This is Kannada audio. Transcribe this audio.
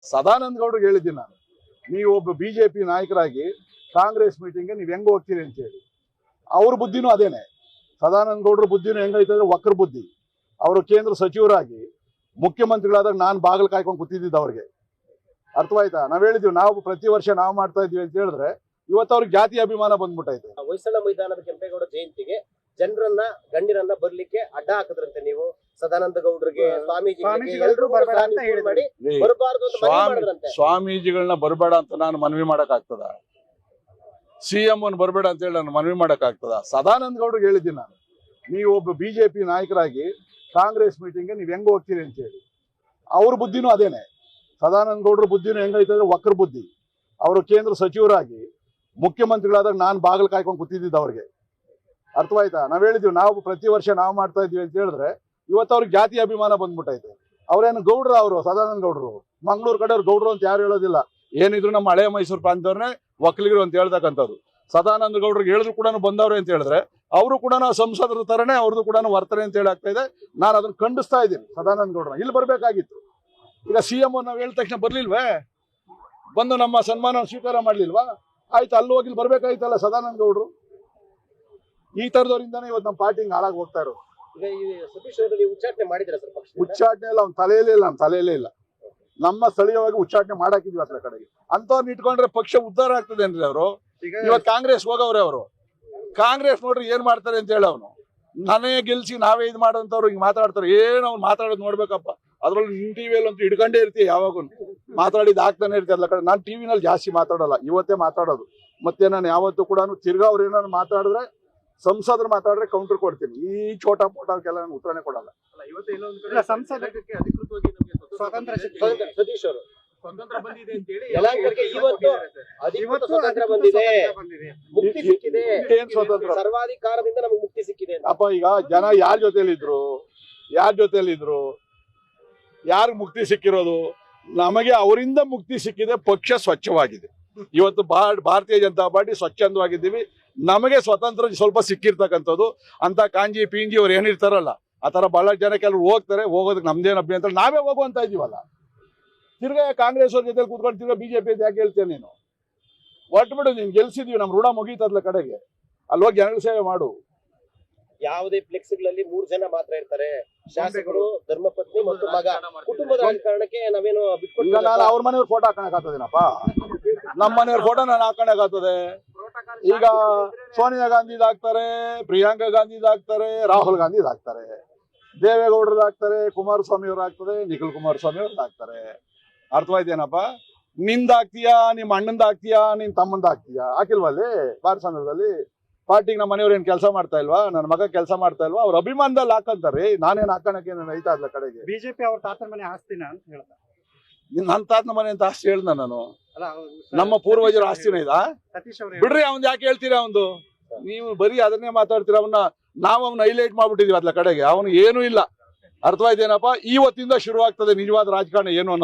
ಸದಾನಂದ ಗೌಡ್ರಿಗೆ ಹೇಳಿದ್ದೀನಿ ನಾನು, ನೀವು ಒಬ್ಬ ಬಿಜೆಪಿ ನಾಯಕರಾಗಿ ಕಾಂಗ್ರೆಸ್ ಮೀಟಿಂಗ್ಗೆ ನೀವು ಹೆಂಗ್ ಹೋಗ್ತೀರಿ ಅಂತ ಹೇಳಿ. ಅವ್ರ ಬುದ್ಧಿನೂ ಅದೇನೆ, ಸದಾನಂದ ಗೌಡ್ರ ಬುದ್ಧಿನೂ ಹೆಂಗೈತೆ ಅಂದ್ರೆ ವಕ್ರ ಬುದ್ಧಿ. ಅವರು ಕೇಂದ್ರ ಸಚಿವರಾಗಿ ಮುಖ್ಯಮಂತ್ರಿಗಳಾದಾಗ ನಾನು ಬಾಗಿಲು ಕಾಯ್ಕೊಂಡು ಕೂತಿದ್ದಿದ್ದು ಅವ್ರಿಗೆ. ಅರ್ಥವಾಯ್ತಾ? ನಾವ್ ಹೇಳಿದ್ವಿ ನಾವು ಪ್ರತಿ ವರ್ಷ ನಾವು ಮಾಡ್ತಾ ಇದ್ವಿ ಅಂತ ಹೇಳಿದ್ರೆ ಇವತ್ತು ಅವ್ರಿಗೆ ಜಾತಿ ಅಭಿಮಾನ ಬಂದ್ಬಿಟ್ಟೈತೆ. ಹೊಯ್ಸಳ ಮೈದಾನದ ಕೆಂಪೇಗೌಡ ಜಯಂತಿಗೆ ಜನರನ್ನ ಗಣ್ಯರನ್ನ ಬರ್ಲಿಕ್ಕೆ ಅಡ್ಡ ಹಾಕಿದ್ರಂತೆ ನೀವು. ಸದಾನಂದ ಗೌಡ್ರಿಗೆ ಸ್ವಾಮೀಜಿಗಳನ್ನ ಬರಬೇಡ ಅಂತ ನಾನು ಮನವಿ ಮಾಡಕ್ ಆಗ್ತದ? ಸಿಎಂ ಅನ್ನು ಬರಬೇಡ ಅಂತ ಹೇಳಿ ನಾನು ಮನವಿ ಮಾಡಕ್ ಆಗ್ತದ? ಸದಾನಂದ ಗೌಡ್ರಿಗೆ ಹೇಳಿದ್ದೀನಿ ನಾನು, ನೀವು ಒಬ್ಬ ಬಿಜೆಪಿ ನಾಯಕರಾಗಿ ಕಾಂಗ್ರೆಸ್ ಮೀಟಿಂಗ್ಗೆ ನೀವು ಹೆಂಗ್ ಹೋಗ್ತೀರಿ ಅಂತ ಹೇಳಿ. ಅವ್ರ ಬುದ್ಧಿನೂ ಅದೇನೆ, ಸದಾನಂದ ಗೌಡ್ರ ಬುದ್ಧಿನೂ ಹೆಂಗೈತೆ ಅಂದ್ರೆ ವಕ್ರ ಬುದ್ಧಿ. ಅವರು ಕೇಂದ್ರ ಸಚಿವರಾಗಿ ಮುಖ್ಯಮಂತ್ರಿಗಳಾದಾಗ ನಾನು ಬಾಗಿಲು ಕಾಯ್ಕೊಂಡು ಕೂತಿದ್ದಿದ್ದು ಅವ್ರಿಗೆ. ಅರ್ಥವಾಯ್ತಾ? ನಾವ್ ಹೇಳಿದ್ವಿ ನಾವು ಪ್ರತಿ ವರ್ಷ ನಾವು ಮಾಡ್ತಾ ಇದ್ವಿ ಅಂತ ಹೇಳಿದ್ರೆ ಇವತ್ತು ಅವ್ರಿಗೆ ಜಾತಿ ಅಭಿಮಾನ ಬಂದ್ಬಿಟ್ಟೈತೆ. ಅವ್ರೇನು ಗೌಡ್ರ, ಅವರು ಸದಾನಂದ ಗೌಡ್ರು ಮಂಗಳೂರು ಕಡೆಯವ್ರು ಗೌಡ್ರು ಅಂತ ಯಾರು ಹೇಳೋದಿಲ್ಲ. ಏನಿದ್ರು ನಮ್ಮ ಹಳೆ ಮೈಸೂರು ಪ್ರಾಂತವ್ರನ್ನೇ ಒಕ್ಕಲಿಗರು ಅಂತ ಹೇಳ್ತಕ್ಕಂಥದ್ದು. ಸದಾನಂದ ಗೌಡ್ರಿಗೆ ಹೇಳಿದ್ರು ಕೂಡ ಬಂದವ್ರೆ ಅಂತ ಹೇಳಿದ್ರೆ ಅವರು ಕೂಡ ಸಂಸದರ ತರನೇ ಅವ್ರದ್ದು ಕೂಡ ವರ್ತನೆ ಅಂತ ಹೇಳಿ ಆಗ್ತಾ ಇದೆ. ನಾನು ಅದನ್ನ ಖಂಡಿಸ್ತಾ ಇದ್ದೀನಿ. ಸದಾನಂದ ಗೌಡ್ರನ್ನ ಇಲ್ಲಿ ಬರ್ಬೇಕಾಗಿತ್ತು. ಈಗ ಸಿಎಂ ನಾವು ಹೇಳಿದ ತಕ್ಷಣ ಬರ್ಲಿಲ್ವೇ? ಬಂದು ನಮ್ಮ ಸನ್ಮಾನ ಸ್ವೀಕಾರ ಮಾಡ್ಲಿಲ್ವಾ? ಆಯ್ತು, ಅಲ್ಲಿ ಹೋಗಿ ಇಲ್ಲಿ ಬರ್ಬೇಕಾಯ್ತಲ್ಲ ಸದಾನಂದ ಗೌಡ್ರು. ಈ ತರದವರಿಂದಾನೇ ಇವತ್ತು ನಮ್ಮ ಪಾರ್ಟಿ ಹಾಳಾಗಿ ಹೋಗ್ತಾ ಇರೋದು. ಸತೀಶ್ ಅವರು ನೀವು ಉಚ್ಚಾಟನೆ ಮಾಡಿದ್ರ ಸರ್? ಉಚ್ಚಾಟನೆ ಇಲ್ಲ, ಅವ್ನ ತಲೆಯಲ್ಲೇ ಇಲ್ಲ, ನಮ್ಮ ತಲೆಯಲ್ಲೇ ಇಲ್ಲ. ನಮ್ಮ ಸ್ಥಳೀಯವಾಗಿ ಉಚ್ಚಾಟನೆ ಮಾಡಾಕಿದ್ವಿ ಅದ್ರ ಕಡೆಗೆ. ಅಂತವ್ರನ್ನ ಇಟ್ಕೊಂಡ್ರೆ ಪಕ್ಷ ಉದ್ಧಾರ ಆಗ್ತದೆ ಏನ್ರಿ? ಅವರು ಇವತ್ತು ಕಾಂಗ್ರೆಸ್ ಹೋಗವ್ರೆ. ಅವರು ಕಾಂಗ್ರೆಸ್ ನೋಡ್ರಿ ಏನ್ ಮಾಡ್ತಾರೆ ಅಂತ ಹೇಳಿ ಅವನು ನಾನೇ ಗೆಲ್ಸಿ ನಾವೇ ಇದು ಮಾಡೋಂಥವ್ರು ಹಿಂಗ್ ಮಾತಾಡ್ತಾರೆ. ಏನು ಅವ್ನು ಮಾತಾಡೋದು ನೋಡ್ಬೇಕಪ್ಪ. ಅದ್ರಲ್ಲಿ ನಿಮ್ ಟಿವಿಯಲ್ಲಿ ಅಂತೂ ಹಿಡ್ಕೊಂಡೇ ಇರ್ತೀವಿ, ಯಾವಾಗೂ ಮಾತಾಡಿದ್ ಆಗ್ತಾನೆ ಇರ್ತೀವಿ ಅಲ್ಲ ಕಡೆ. ನಾನು ಟಿವಿನಲ್ಲಿ ಜಾಸ್ತಿ ಮಾತಾಡಲ್ಲ, ಇವತ್ತೇ ಮಾತಾಡೋದು. ಮತ್ತೆ ನಾನು ಯಾವತ್ತೂ ಕೂಡ ತಿರ್ಗಾ ಅವ್ರು ಏನಾದ್ರು ಮಾತಾಡಿದ್ರೆ, ಸಂಸದರು ಮಾತಾಡಿದ್ರೆ ಕೌಂಟರ್ ಕೊಡ್ತೀನಿ. ಈ ಚೋಟ ಪೋಟಕ್ಕೆಲ್ಲ ನಾನು ಉತ್ತರನೇ ಕೊಡಲ್ಲ. ಸತೀಶ್ ಅವರು ಸ್ವತಂತ್ರ ಬಂದಿದೆ ಅಂತ ಹೇಳಿ ಇವತ್ತು ಸ್ವತಂತ್ರ ಬಂದಿದೆ, ಮುಕ್ತಿ ಸಿಕ್ಕಿದೆ. ಏನ್ ಸ್ವತಂತ್ರ? ಸರ್ವಾಧಿಕಾರದಿಂದ ನಮಗೆ ಮುಕ್ತಿ ಸಿಕ್ಕಿದೆ ಅಪ್ಪ. ಈಗ ಜನ ಯಾರ ಜೊತೆಲಿದ್ರು, ಯಾರು ಮುಕ್ತಿ ಸಿಕ್ಕಿರೋದು? ನಮಗೆ ಅವರಿಂದ ಮುಕ್ತಿ ಸಿಕ್ಕಿದೆ. ಪಕ್ಷ ಸ್ವಚ್ಛವಾಗಿದೆ. ಇವತ್ತು ಭಾರತೀಯ ಜನತಾ ಪಾರ್ಟಿ ಸ್ವಚ್ಛಂದವಾಗಿದ್ದೀವಿ. ನಮಗೆ ಸ್ವತಂತ್ರ ಸ್ವಲ್ಪ ಸಿಕ್ಕಿರ್ತಕ್ಕಂಥದ್ದು. ಅಂತ ಕಾಂಜಿ ಪಿಂಜಿ ಅವ್ರು ಏನಿರ್ತಾರಲ್ಲ ಆ ತರ ಬಹಳ ಜನ ಕೆಲವರು ಹೋಗ್ತಾರೆ. ಹೋಗೋದಕ್ಕೆ ನಮ್ದೇನು ಅಭ್ಯಂತರ, ನಾವೇ ಹೋಗುವಂತ ಇದೀವಲ್ಲ. ತಿರ್ಗಾ ಕಾಂಗ್ರೆಸ್ ಅವ್ರ ಜೊತೆ ಕೂತ್ಕೊಂಡು ತಿರ್ಗಾ ಬಿಜೆಪಿ ಅಂತ ಯಾಕೆ ಹೇಳ್ತೇನೆ ನೀನು? ಹೊರಟ್ಬಿಡು, ನೀನ್ ಗೆಲ್ಸಿದ್ವಿ, ನಮ್ ಋಣ ಮುಗೀತದ್ಲ ಕಡೆಗೆ. ಅಲ್ಲಿ ಹೋಗಿ ಜನಗಳ ಸೇವೆ ಮಾಡು. ಯಾವುದೇ ಫ್ಲೆಕ್ಸ್ ಗಳಲ್ಲಿ 3 ಜನ ಮಾತ್ರ ಇರ್ತಾರೆ, ಶಾಸಕರು, ಧರ್ಮಪತ್ನಿ ಮತ್ತು ಮಗ. ಕುಟುಂಬದ ರಾಜಕಾರಣಕ್ಕೆ ನಾವೇನು ಬಿಟ್ಕೊಟ್ಟಿಲ್ಲ. ಈಗ ನಾನು ಅವ್ರ ಮನೆಯವ್ರ ಫೋಟೋ ಹಾಕಣಕ್ ಆಗ್ತದೇನಪ್ಪ? ನಮ್ಮ ಮನೆಯವ್ರ ಫೋಟೋ ನಾನು ಹಾಕಣಕ್ ಆಗ್ತದೆ? ಈಗ ಸೋನಿಯಾ ಗಾಂಧಿದ್ ಹಾಕ್ತಾರೆ, ಪ್ರಿಯಾಂಕಾ ಗಾಂಧಿದ್ ಹಾಕ್ತಾರೆ, ರಾಹುಲ್ ಗಾಂಧಿದ್ ಹಾಕ್ತಾರೆ, ದೇವೇಗೌಡರದ್ದು ಹಾಕ್ತಾರೆ, ಕುಮಾರಸ್ವಾಮಿ ಅವ್ರು ಹಾಕ್ತಾರೆ, ನಿಖಿಲ್ ಕುಮಾರಸ್ವಾಮಿ ಅವ್ರದ್ದು ಹಾಕ್ತಾರೆ. ಅರ್ಥವಾಯ್ತೇನಪ್ಪ? ನಿಂದ ಹಾಕ್ತೀಯಾ, ನಿಮ್ಮ ಅಣ್ಣಂದ ಹಾಕ್ತೀಯಾ, ನಿನ್ ತಮ್ಮಂದ ಹಾಕ್ತೀಯಾ? ಹಾಕಿಲ್ವಲ್ಲಿ ಬಾರಸಂದ್ರದಲ್ಲಿ ಪಾರ್ಟಿಗೆ ನಮ್ಮ ಮನೆಯವ್ರು ಏನ್ ಕೆಲಸ ಮಾಡ್ತಾ ಇಲ್ವಾ? ನನ್ನ ಮಗ ಕೆಲಸ ಮಾಡ್ತಾ ಇಲ್ವಾ? ಅವ್ರ ಅಭಿಮಾನದಲ್ಲಿ ಹಾಕಂತಾರೆ. ನಾನೇನ್ ಹಾಕೋಣಕ್ಕೆ ಐತಾ ಅದ್ಲ ಕಡೆಗೆ. ಬಿಜೆಪಿ ಅವ್ರ ತಾತನ ಮನೆ ಆಸ್ತಿನ ಅಂತ ಹೇಳ್ತಾರೆ. ನನ್ನ ತಾತನ ಮನೆ ಅಂತ ಆಸ್ತಿ ಹೇಳ್ದ ನಾನು? ನಮ್ಮ ಪೂರ್ವಜರ ಆಸ್ತಿನ ಇದಾ? ಬಿಡ್ರಿ, ಅವ್ನ್ ಯಾಕೆ ಹೇಳ್ತೀರಾ? ಒಂದು ನೀವು ಬರೀ ಅದನ್ನೇ ಮಾತಾಡ್ತೀರ. ನಾವು ಅವ್ನ ಹೈಲೈಟ್ ಮಾಡ್ಬಿಟ್ಟಿದೀವಿ ಅದ್ಲ ಕಡೆಗೆ. ಅವನು ಏನೂ ಇಲ್ಲ. ಅರ್ಥವಾಯ್ತೇನಪ್ಪ? ಇವತ್ತಿಂದ ಶುರು ಆಗ್ತದೆ ನಿಜವಾದ ರಾಜಕಾರಣ ಏನು ಅನ್ನೋದು.